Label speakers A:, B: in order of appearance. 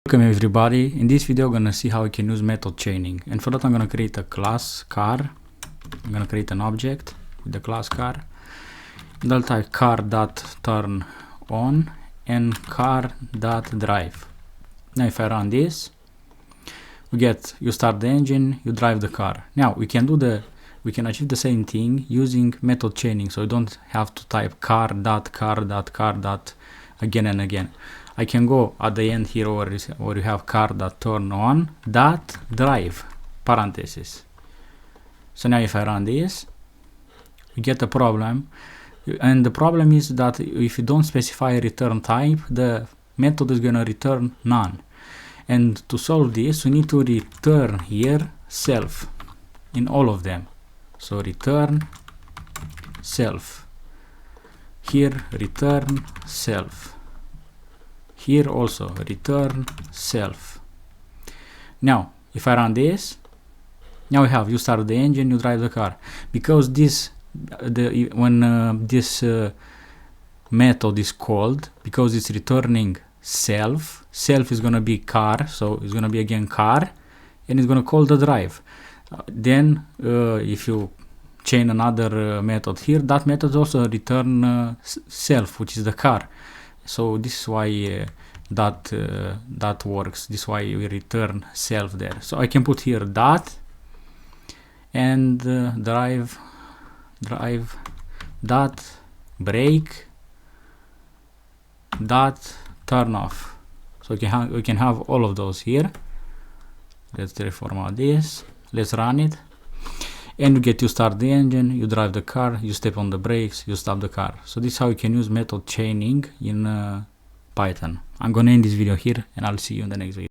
A: Welcome everybody. In this video I'm gonna see how we can use method chaining, and for that I'm gonna create a class car. I'm gonna create an object with the class car, and I'll type car.turn on and car.drive. Now if I run this, we get you start the engine, you drive the car. Now we can achieve the same thing using method chaining, so you don't have to type car.car.car. again and again. I can go at the end here where you have car.turn on .drive parentheses. So now if I run this, we get a problem, and the problem is that if you don't specify a return type, the method is gonna return none. And to solve this, we need to return here self in all of them. So return self. Here return self. Here also return self. Now if I run this, now we have you start the engine, you drive the car. Because this method is called, because it's returning self is gonna be car, so it's gonna be again car, and it's gonna call the drive. Then if you chain another method here, that method also return self, which is the car. So this is why that works. This is why we return self there. So I can put here dot and drive dot brake dot turn off. So we can have all of those here. Let's reformat this. Let's run it. And you get you start the engine, you drive the car, you step on the brakes, you stop the car. So this is how you can use method chaining in Python. I'm gonna end this video here, and I'll see you in the next video.